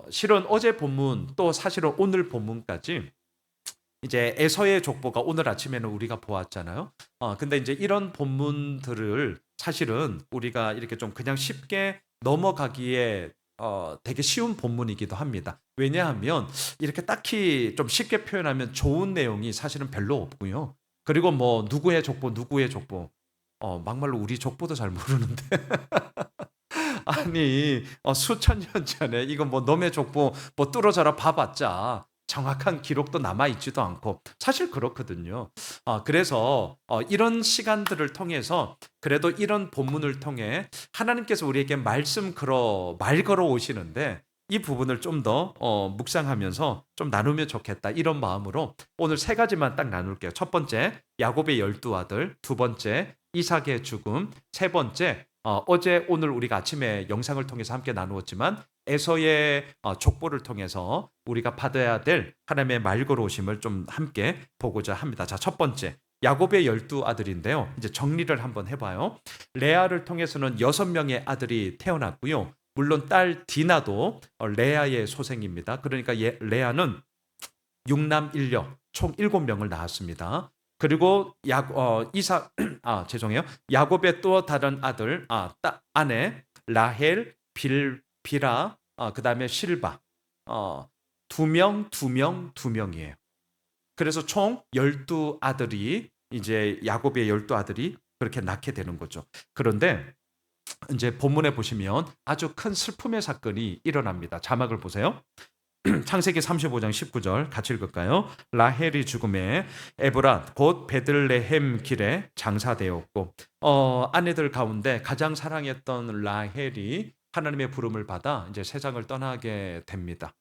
실은 어제 본문 또 사실은 오늘 본문까지 이제 에서의 족보가 오늘 아침에는 우리가 보았잖아요. 근데 이제 이런 본문들을 사실은 우리가 이렇게 좀 그냥 쉽게 넘어가기에 되게 쉬운 본문이기도 합니다. 왜냐하면 이렇게 딱히 좀 쉽게 표현하면 좋은 내용이 사실은 별로 없고요. 그리고 뭐 누구의 족보, 누구의 족보. 막말로 우리 족보도 잘 모르는데. 아니, 수천 년 전에 이거 뭐 너의 족보 뭐 뚫어져라 봐봤자 정확한 기록도 남아있지도 않고 사실 그렇거든요. 그래서 이런 시간들을 통해서 그래도 이런 본문을 통해 하나님께서 우리에게 말 걸어 오시는데 이 부분을 좀 더 묵상하면서 좀 나누면 좋겠다 이런 마음으로 오늘 세 가지만 딱 나눌게요. 첫 번째 야곱의 12아들, 두 번째 이삭의 죽음, 세 번째 어제 오늘 우리가 아침에 영상을 통해서 함께 나누었지만 에서의 족보를 통해서 우리가 받아야 될 하나님의 말 걸어오심을 좀 함께 보고자 합니다. 자, 첫 번째 야곱의 12아들인데요. 이제 정리를 한번 해봐요. 레아를 통해서는 6명의 아들이 태어났고요. 물론 딸 디나도 레아의 소생입니다. 그러니까 레아는 6남 1녀 총 7명을 낳았습니다. 그리고 이삭 죄송해요. 야곱의 또 다른 아들 아내 라헬 빌라 그다음에 실바 두 명, 두 명, 두 명이에요. 그래서 총 12아들이 이제 야곱의 12아들이 그렇게 낳게 되는 거죠. 그런데 이제 본문에 보시면 아주 큰 슬픔의 사건이 일어납니다. 자막을 보세요. 창세기 35장 19절 같이 읽을까요? 라헬이 죽음에 에브라 곧 베들레헴 길에 장사되었고 아내들 가운데 가장 사랑했던 라헬이 하나님의 부름을 받아 이제 세상을 떠나게 됩니다.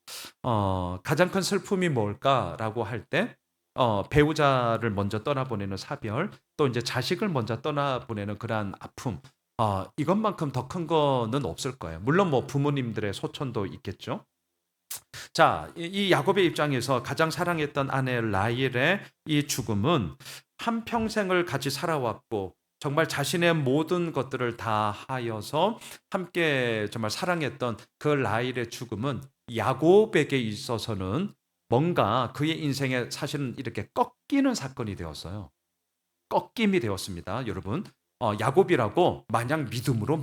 가장 큰 슬픔이 뭘까라고 할 때 배우자를 먼저 떠나보내는 사별, 또 이제 자식을 먼저 떠나보내는 그러한 아픔, 이것만큼 더 큰 거는 없을 거예요. 물론 뭐 부모님들의 소천도 있겠죠. 자, 이 야곱의 입장에서 가장 사랑했던 아내 라헬의 이 죽음은 한 평생을 같이 살아왔고 정말 자신의 모든 것들을 다 하여서 함께 정말 사랑했던 그 라헬의 죽음은 야곱에게 있어서는 뭔가 그의 인생에 사실은 이렇게 꺾이는 사건이 되었어요. 꺾임이 되었습니다, 여러분. 야곱이라고 마냥 믿음으로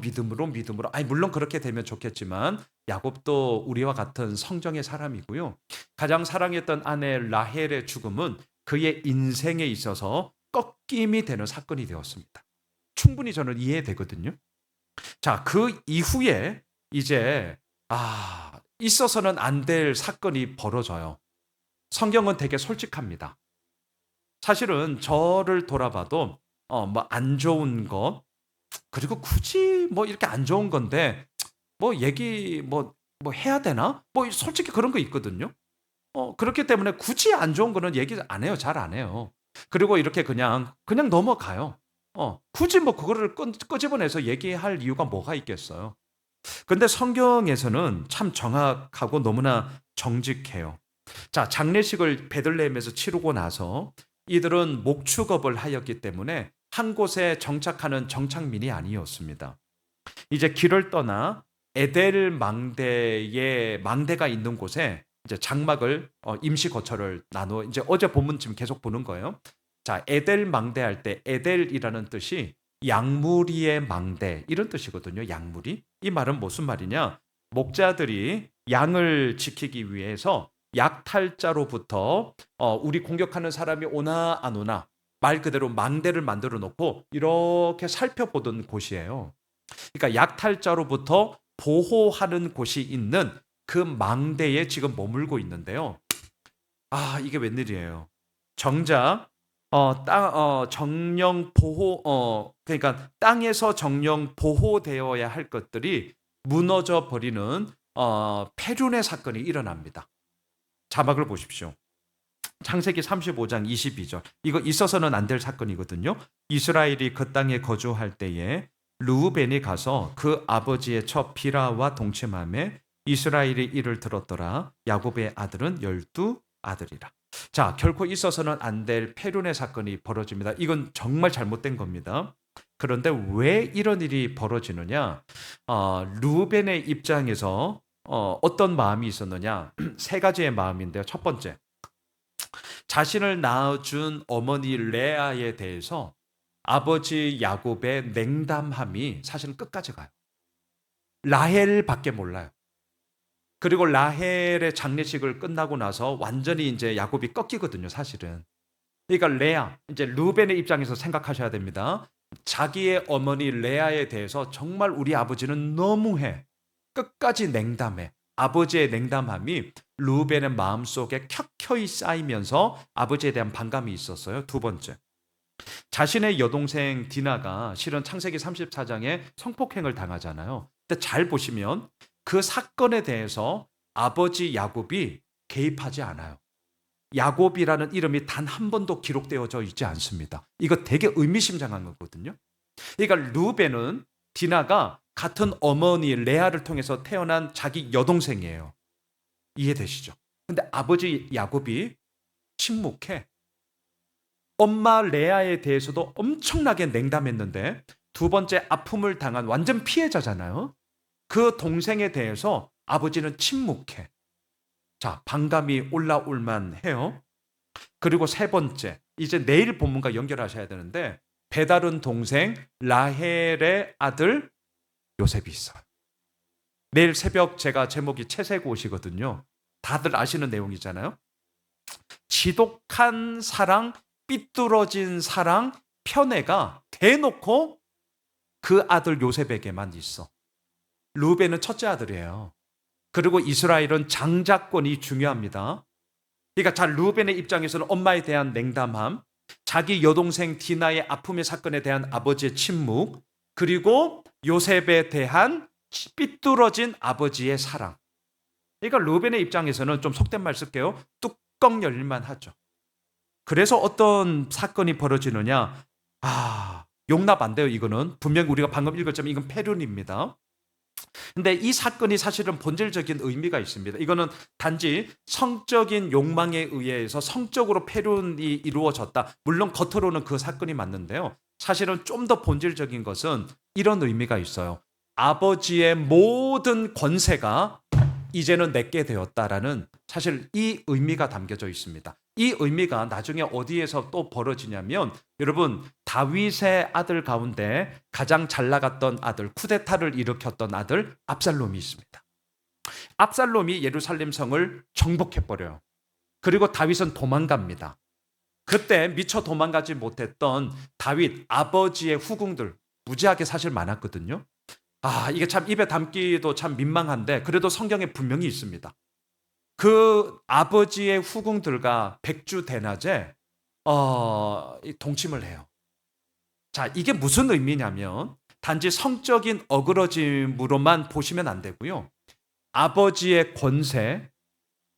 아니 물론 그렇게 되면 좋겠지만 야곱도 우리와 같은 성정의 사람이고요. 가장 사랑했던 아내 라헬의 죽음은 그의 인생에 있어서 꺾임이 되는 사건이 되었습니다. 충분히 저는 이해되거든요. 자, 그 이후에 이제 있어서는 안 될 사건이 벌어져요. 성경은 되게 솔직합니다. 사실은 저를 돌아봐도 뭐 안 좋은 것 그리고 굳이 뭐 이렇게 안 좋은 건데 뭐 얘기 뭐 해야 되나? 뭐 솔직히 그런 거 있거든요. 그렇기 때문에 굳이 안 좋은 거는 얘기 안 해요. 잘 안 해요. 그리고 이렇게 그냥 넘어가요. 굳이 뭐 그거를 끄집어내서 얘기할 이유가 뭐가 있겠어요. 근데 성경에서는 참 정확하고 너무나 정직해요. 자, 장례식을 베들레헴에서 치르고 나서 이들은 목축업을 하였기 때문에 한 곳에 정착하는 정착민이 아니었습니다. 이제 길을 떠나 에델 망대의 망대가 있는 곳에 이제 장막을 임시 거처를 나누어 이제 어제 본문 지금 계속 보는 거예요. 자, 에델 망대할 때 에델이라는 뜻이 양무리의 망대 이런 뜻이거든요. 양무리. 이 말은 무슨 말이냐? 목자들이 양을 지키기 위해서 약탈자로부터 우리 공격하는 사람이 오나 안 오나 말 그대로 망대를 만들어 놓고 이렇게 살펴보던 곳이에요. 그러니까 약탈자로부터 보호하는 곳이 있는 그 망대에 지금 머물고 있는데요. 이게 웬일이에요. 정작 정령 보호 그러니까 땅에서 정령 보호되어야 할 것들이 무너져 버리는 폐륜의 사건이 일어납니다. 자막을 보십시오. 창세기 35장 22절. 이거 있어서는 안 될 사건이거든요. 이스라엘이 그 땅에 거주할 때에 르우벤이 가서 그 아버지의 처 비라와 동침하며 이스라엘이 이를 들었더라. 야곱의 아들은 12아들이라. 자, 결코 있어서는 안 될 폐륜의 사건이 벌어집니다. 이건 정말 잘못된 겁니다. 그런데 왜 이런 일이 벌어지느냐? 르우벤의 입장에서 어떤 마음이 있었느냐? 세 가지의 마음인데요. 첫 번째, 자신을 낳아준 어머니 레아에 대해서 아버지 야곱의 냉담함이 사실은 끝까지 가요. 라헬밖에 몰라요. 그리고 라헬의 장례식을 끝나고 나서 완전히 이제 야곱이 꺾이거든요, 사실은. 그러니까 레아, 이제 루벤의 입장에서 생각하셔야 됩니다. 자기의 어머니 레아에 대해서 정말 우리 아버지는 너무해. 끝까지 냉담해. 아버지의 냉담함이 루벤의 마음속에 켜켜이 쌓이면서 아버지에 대한 반감이 있었어요. 두 번째, 자신의 여동생 디나가 실은 창세기 34장에 성폭행을 당하잖아요. 근데 잘 보시면 그 사건에 대해서 아버지 야곱이 개입하지 않아요. 야곱이라는 이름이 단 한 번도 기록되어져 있지 않습니다. 이거 되게 의미심장한 거거든요. 그러니까 루벤은 디나가 같은 어머니 레아를 통해서 태어난 자기 여동생이에요. 이해되시죠? 근데 아버지 야곱이 침묵해. 엄마 레아에 대해서도 엄청나게 냉담했는데 두 번째 아픔을 당한 완전 피해자잖아요. 그 동생에 대해서 아버지는 침묵해. 자, 반감이 올라올만 해요. 그리고 세 번째, 이제 내일 본문과 연결하셔야 되는데 배다른 동생 라헬의 아들 요셉이 있어요. 내일 새벽 제가 제목이 채색 옷이거든요. 다들 아시는 내용이잖아요. 지독한 사랑, 삐뚤어진 사랑, 편애가 대놓고 그 아들 요셉에게만 있어. 루벤은 첫째 아들이에요. 그리고 이스라엘은 장자권이 중요합니다. 그러니까 자, 루벤의 입장에서는 엄마에 대한 냉담함, 자기 여동생 디나의 아픔의 사건에 대한 아버지의 침묵, 그리고 요셉에 대한 삐뚤어진 아버지의 사랑. 그러니까 루벤의 입장에서는 좀 속된 말 쓸게요. 뚜껑 열릴만 하죠. 그래서 어떤 사건이 벌어지느냐? 용납 안 돼요, 이거는. 분명히 우리가 방금 읽었지만 이건 패륜입니다. 근데 이 사건이 사실은 본질적인 의미가 있습니다. 이거는 단지 성적인 욕망에 의해서 성적으로 패륜이 이루어졌다. 물론 겉으로는 그 사건이 맞는데요. 사실은 좀 더 본질적인 것은 이런 의미가 있어요. 아버지의 모든 권세가 이제는 내게 되었다라는 사실 이 의미가 담겨져 있습니다. 이 의미가 나중에 어디에서 또 벌어지냐면 여러분 다윗의 아들 가운데 가장 잘 나갔던 아들, 쿠데타를 일으켰던 아들 압살롬이 있습니다. 압살롬이 예루살렘 성을 정복해버려요. 그리고 다윗은 도망갑니다. 그때 미처 도망가지 못했던 다윗 아버지의 후궁들 무지하게 사실 많았거든요. 이게 참 입에 담기도 참 민망한데 그래도 성경에 분명히 있습니다. 그 아버지의 후궁들과 백주대낮에 동침을 해요. 자, 이게 무슨 의미냐면 단지 성적인 어그러짐으로만 보시면 안 되고요. 아버지의 권세,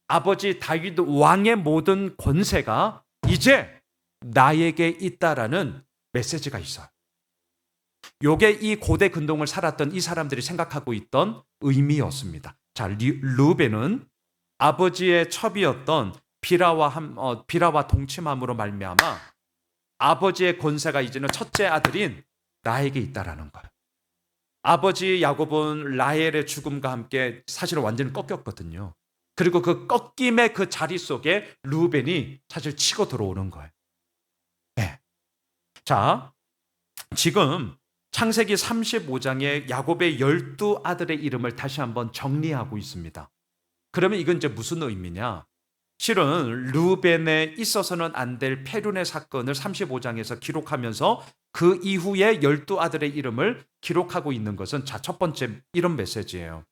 아버지 다윗 왕의 모든 권세가 이제 나에게 있다라는 메시지가 있어요. 요게 이 고대 근동을 살았던 이 사람들이 생각하고 있던 의미였습니다. 자, 루벤은 아버지의 첩이었던 비라와 동침함으로 말미암아 아버지의 권세가 이제는 첫째 아들인 나에게 있다라는 거예요. 아버지 야곱은 라헬의 죽음과 함께 사실은 완전히 꺾였거든요. 그리고 그 꺾임의 그 자리 속에 루벤이 사실 치고 들어오는 거예요. 네. 자, 지금 창세기 35장에 야곱의 12아들의 이름을 다시 한번 정리하고 있습니다. 그러면 이건 이제 무슨 의미냐? 실은 루벤에 있어서는 안 될 패륜의 사건을 35장에서 기록하면서 그 이후에 12아들의 이름을 기록하고 있는 것은 자, 첫 번째 이런 메시지예요.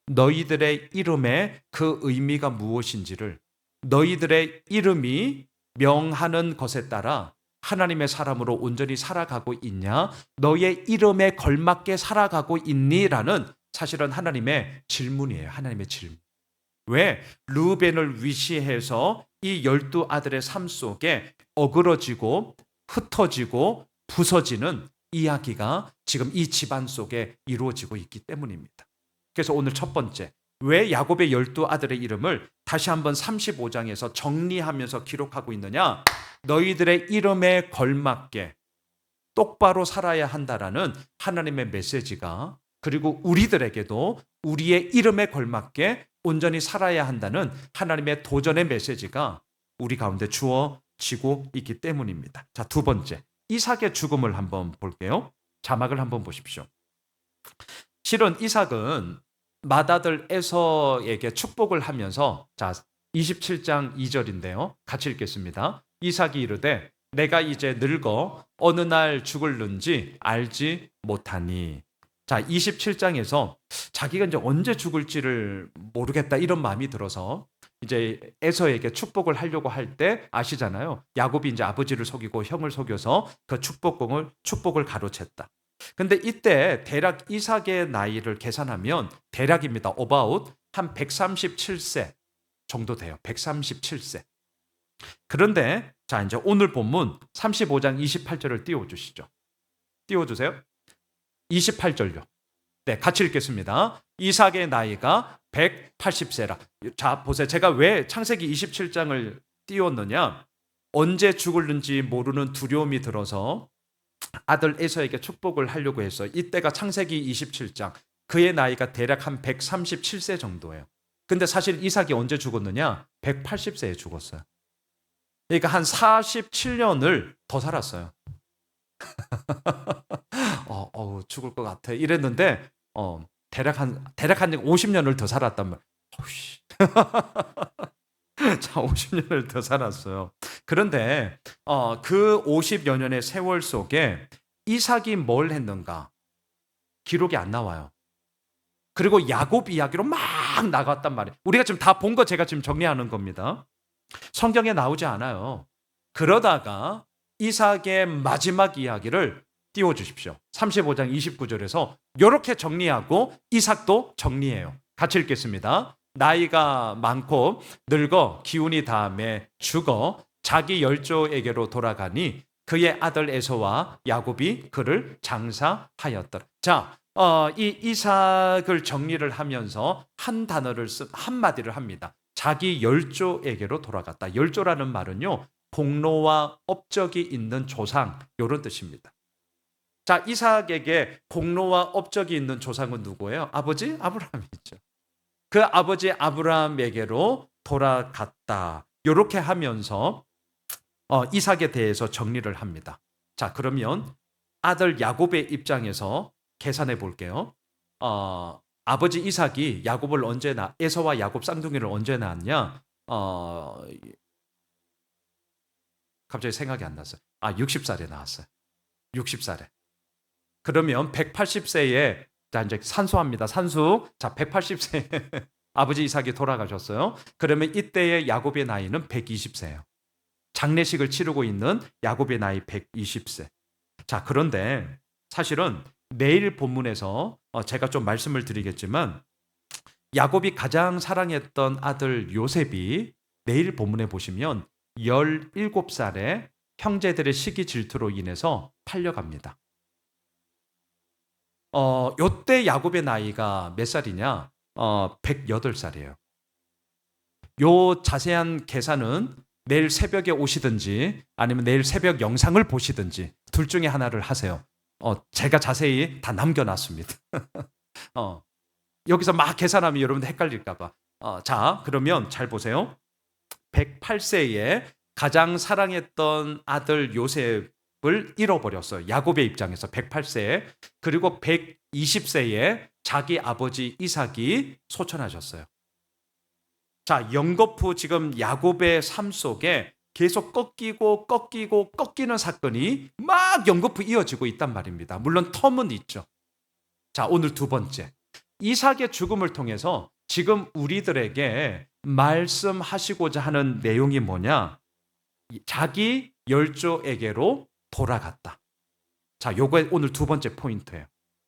너희들의 이름의 그 의미가 무엇인지를 너희들의 이름이 명하는 것에 따라 하나님의 사람으로 온전히 살아가고 있냐? 너의 이름에 걸맞게 살아가고 있니? 라는 사실은 하나님의 질문이에요. 하나님의 질문. 왜? 루벤을 위시해서 이 12아들의 삶 속에 어그러지고 흩어지고 부서지는 이야기가 지금 이 집안 속에 이루어지고 있기 때문입니다. 그래서 오늘 첫 번째, 왜 야곱의 12아들의 이름을 다시 한번 35장에서 정리하면서 기록하고 있느냐? 너희들의 이름에 걸맞게 똑바로 살아야 한다라는 하나님의 메시지가 그리고 우리들에게도 우리의 이름에 걸맞게 온전히 살아야 한다는 하나님의 도전의 메시지가 우리 가운데 주어지고 있기 때문입니다. 자, 두 번째, 이삭의 죽음을 한번 볼게요. 자막을 한번 보십시오. 실은 이삭은 맏아들 에서에게 축복을 하면서, 자, 27장 2절인데요. 같이 읽겠습니다. 이삭이 이르되 내가 이제 늙어 어느 날 죽을는지 알지 못하니. 자, 27장에서 자기가 이제 언제 죽을지를 모르겠다 이런 마음이 들어서 이제 에서에게 축복을 하려고 할 때 아시잖아요. 야곱이 이제 아버지를 속이고 형을 속여서 그 축복을 가로챘다. 근데 이때 대략 이삭의 나이를 계산하면 대략입니다. about 한 137세 정도 돼요. 137세. 그런데 자, 이제 오늘 본문 35장 28절을 띄워주시죠. 띄워주세요. 28절요. 네, 같이 읽겠습니다. 이삭의 나이가 180세라. 자, 보세요. 제가 왜 창세기 27장을 띄웠느냐? 언제 죽을는지 모르는 두려움이 들어서 아들 에서에게 축복을 하려고 해서 이때가 창세기 27장. 그의 나이가 대략 한 137세 정도예요. 근데 사실 이삭이 언제 죽었느냐? 180세에 죽었어요. 그러니까 한 47년을 더 살았어요. 죽을 것 같아 이랬는데 대략 한 50년을 더 살았단 말이에요. 자, 50년을 더 살았어요. 그런데 그 50여 년의 세월 속에 이삭이 뭘 했는가? 기록이 안 나와요. 그리고 야곱 이야기로 막 나갔단 말이에요. 우리가 지금 다 본 거 제가 지금 정리하는 겁니다. 성경에 나오지 않아요. 그러다가 이삭의 마지막 이야기를 띄워주십시오. 35장 29절에서 이렇게 정리하고 이삭도 정리해요. 같이 읽겠습니다. 나이가 많고 늙어 기운이 닿음에 죽어 자기 열조에게로 돌아가니 그의 아들 에서와 야곱이 그를 장사하였더라. 자, 이 이삭을 정리를 하면서 한 단어를 한마디를 합니다. 자기 열조에게로 돌아갔다. 열조라는 말은요, 공로와 업적이 있는 조상, 이런 뜻입니다. 자, 이삭에게 공로와 업적이 있는 조상은 누구예요? 아버지 아브라함이죠. 그 아버지 아브라함에게로 돌아갔다. 이렇게 하면서 이삭에 대해서 정리를 합니다. 자, 그러면 아들 야곱의 입장에서 계산해 볼게요. 아버지 이삭이 야곱을 언제 에서와 야곱 쌍둥이를 언제 낳았냐? 갑자기 생각이 안 났어요. 60살에 낳았어요. 60살에. 그러면 180세에, 자, 이제 산수합니다. 산수. 자, 180세에 아버지 이삭이 돌아가셨어요. 그러면 이때의 야곱의 나이는 120세예요. 장례식을 치르고 있는 야곱의 나이 120세. 자, 그런데 사실은 내일 본문에서 제가 좀 말씀을 드리겠지만 야곱이 가장 사랑했던 아들 요셉이 내일 본문에 보시면 17살에 형제들의 시기 질투로 인해서 팔려갑니다. 요때 야곱의 나이가 몇 살이냐? 108살이에요. 요 자세한 계산은 내일 새벽에 오시든지 아니면 내일 새벽 영상을 보시든지 둘 중에 하나를 하세요. 제가 자세히 다 남겨놨습니다. 여기서 막 계산하면 여러분들 헷갈릴까봐. 자, 그러면 잘 보세요. 108세에 가장 사랑했던 아들 요셉을 잃어버렸어요. 야곱의 입장에서 108세에. 그리고 120세에 자기 아버지 이삭이 소천하셨어요. 자, 연거푸 지금 야곱의 삶 속에 계속 꺾이는 사건이 막 연거푸 이어지고 있단 말입니다. 물론 텀은 있죠. 자, 오늘 두 번째. 이삭의 죽음을 통해서 지금 우리들에게 말씀하시고자 하는 내용이 뭐냐? 자기 열조에게로 돌아갔다. 자, 요거 오늘 두 번째 포인트예요.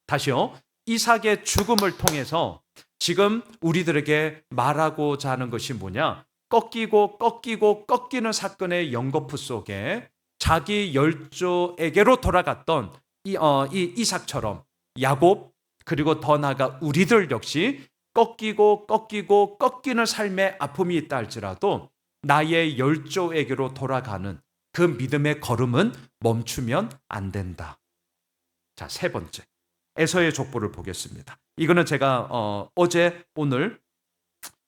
다시요. 이삭의 죽음을 통해서 지금 우리들에게 말하고자 하는 것이 뭐냐? 꺾이는 사건의 연거푸 속에 자기 열조에게로 돌아갔던 이 이삭처럼 야곱, 그리고 더 나아가 우리들 역시 꺾이는 삶의 아픔이 있다 할지라도 나의 열조에게로 돌아가는 그 믿음의 걸음은 멈추면 안 된다. 자, 세 번째. 에서의 족보를 보겠습니다. 이거는 제가 어제 오늘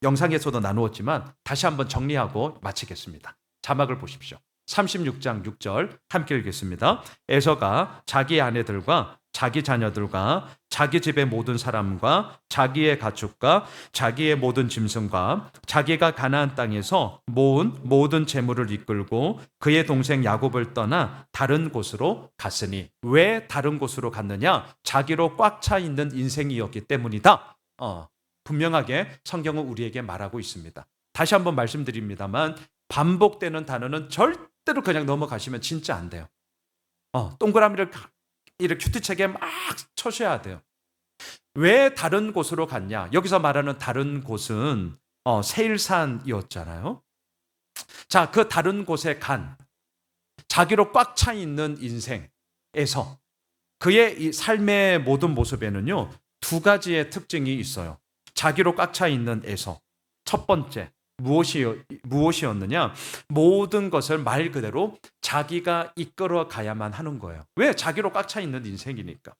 영상에서도 나누었지만 다시 한번 정리하고 마치겠습니다. 자막을 보십시오. 36장 6절 함께 읽겠습니다. 에서가 자기 아내들과 자기 자녀들과 자기 집의 모든 사람과 자기의 가축과 자기의 모든 짐승과 자기가 가나안 땅에서 모은 모든 재물을 이끌고 그의 동생 야곱을 떠나 다른 곳으로 갔으니, 왜 다른 곳으로 갔느냐? 자기로 꽉 차 있는 인생이었기 때문이다. 분명하게 성경은 우리에게 말하고 있습니다. 다시 한번 말씀드립니다만 반복되는 단어는 절대로 그냥 넘어가시면 진짜 안 돼요. 동그라미를 이렇게 큐티책에 막 쳐셔야 돼요. 왜 다른 곳으로 갔냐? 여기서 말하는 다른 곳은 세일산이었잖아요. 자, 그 다른 곳에 간 자기로 꽉 차 있는 인생에서 그의 이 삶의 모든 모습에는요, 두 가지의 특징이 있어요. 자기로 꽉 차 있는 에서, 첫 번째 무엇이었느냐? 모든 것을 말 그대로 자기가 이끌어 가야만 하는 거예요. 왜? 자기로 꽉 차 있는 인생이니까.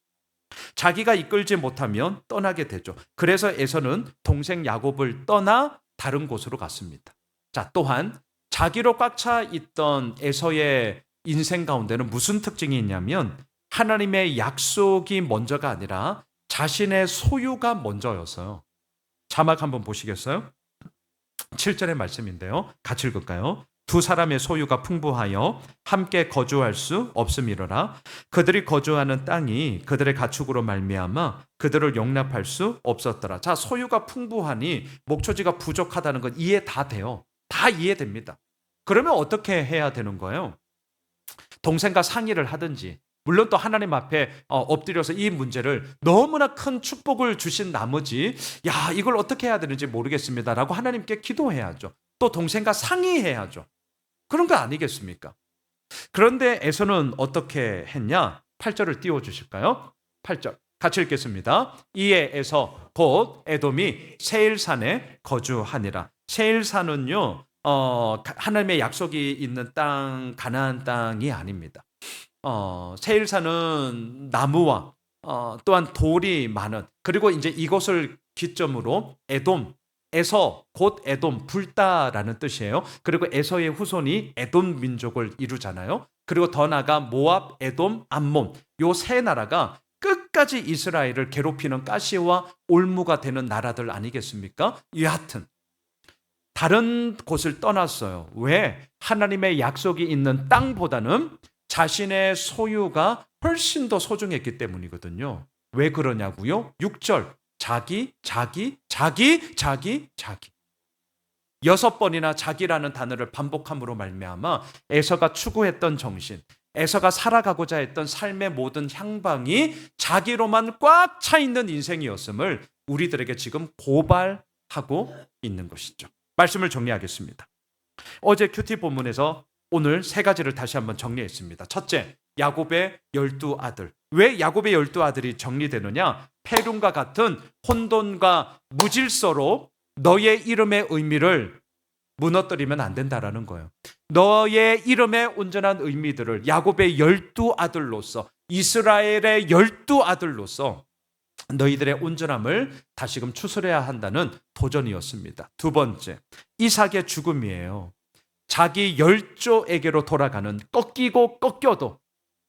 자기가 이끌지 못하면 떠나게 되죠. 그래서 에서는 동생 야곱을 떠나 다른 곳으로 갔습니다. 자, 또한 자기로 꽉 차 있던 에서의 인생 가운데는 무슨 특징이 있냐면 하나님의 약속이 먼저가 아니라 자신의 소유가 먼저였어요. 자막 한번 보시겠어요? 7절의 말씀인데요. 같이 읽을까요? 두 사람의 소유가 풍부하여 함께 거주할 수 없음이로라. 그들이 거주하는 땅이 그들의 가축으로 말미암아 그들을 용납할 수 없었더라. 자, 소유가 풍부하니 목초지가 부족하다는 건 이해 다 돼요. 다 이해됩니다. 그러면 어떻게 해야 되는 거예요? 동생과 상의를 하든지, 물론 또 하나님 앞에 엎드려서 이 문제를, 너무나 큰 축복을 주신 나머지 이걸 어떻게 해야 되는지 모르겠습니다라고 하나님께 기도해야죠. 또 동생과 상의해야죠. 그런 거 아니겠습니까? 그런데 에서는 어떻게 했냐? 8절을 띄워주실까요? 8절 같이 읽겠습니다. 이에 에서 곧 에돔이 세일산에 거주하니라. 세일산은요, 하나님의 약속이 있는 땅, 가나안 땅이 아닙니다. 세일산은 나무와 또한 돌이 많은, 그리고 이제 이곳을 기점으로 에돔에서 곧 에돔, 불다라는 뜻이에요. 그리고 에서의 후손이 에돔 민족을 이루잖아요. 그리고 더 나아가 모압, 에돔, 암몬, 요 세 나라가 끝까지 이스라엘을 괴롭히는 가시와 올무가 되는 나라들 아니겠습니까? 여하튼 다른 곳을 떠났어요. 왜? 하나님의 약속이 있는 땅보다는 자신의 소유가 훨씬 더 소중했기 때문이거든요. 왜 그러냐고요? 6절 자기 6번이나 자기라는 단어를 반복함으로 말미암아 에서가 추구했던 정신, 에서가 살아가고자 했던 삶의 모든 향방이 자기로만 꽉 차 있는 인생이었음을 우리들에게 지금 고발하고 있는 것이죠. 말씀을 정리하겠습니다. 어제 큐티 본문에서 오늘 세 가지를 다시 한번 정리했습니다. 첫째, 야곱의 12아들. 왜 야곱의 12아들이 정리되느냐? 페륜과 같은 혼돈과 무질서로 너의 이름의 의미를 무너뜨리면 안 된다라는 거예요. 너의 이름의 온전한 의미들을 야곱의 12아들로서, 이스라엘의 12아들로서 너희들의 온전함을 다시금 추스려야 한다는 도전이었습니다. 두 번째, 이삭의 죽음이에요. 자기 열조에게로 돌아가는, 꺾이고 꺾여도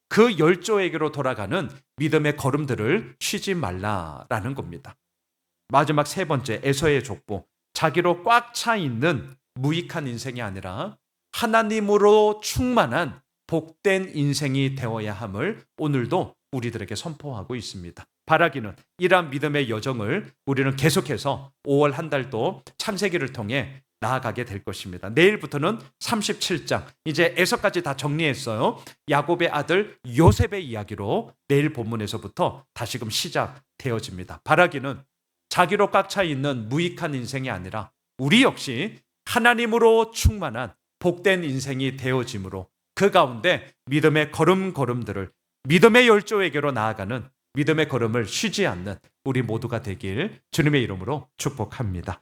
그 열조에게로 돌아가는 믿음의 걸음들을 쉬지 말라라는 겁니다. 마지막 세 번째, 에서의 족보. 자기로 꽉 차 있는 무익한 인생이 아니라 하나님으로 충만한 복된 인생이 되어야 함을 오늘도 우리들에게 선포하고 있습니다. 바라기는 이러한 믿음의 여정을 우리는 계속해서 5월 한 달도 창세기를 통해 나아가게 될 것입니다. 내일부터는 37장, 이제 에서까지 다 정리했어요. 야곱의 아들 요셉의 이야기로 내일 본문에서부터 다시금 시작되어집니다. 바라기는 자기로 꽉 차 있는 무익한 인생이 아니라 우리 역시 하나님으로 충만한 복된 인생이 되어짐으로 그 가운데 믿음의 걸음들을, 믿음의 열조에게로 나아가는 믿음의 걸음을 쉬지 않는 우리 모두가 되길 주님의 이름으로 축복합니다.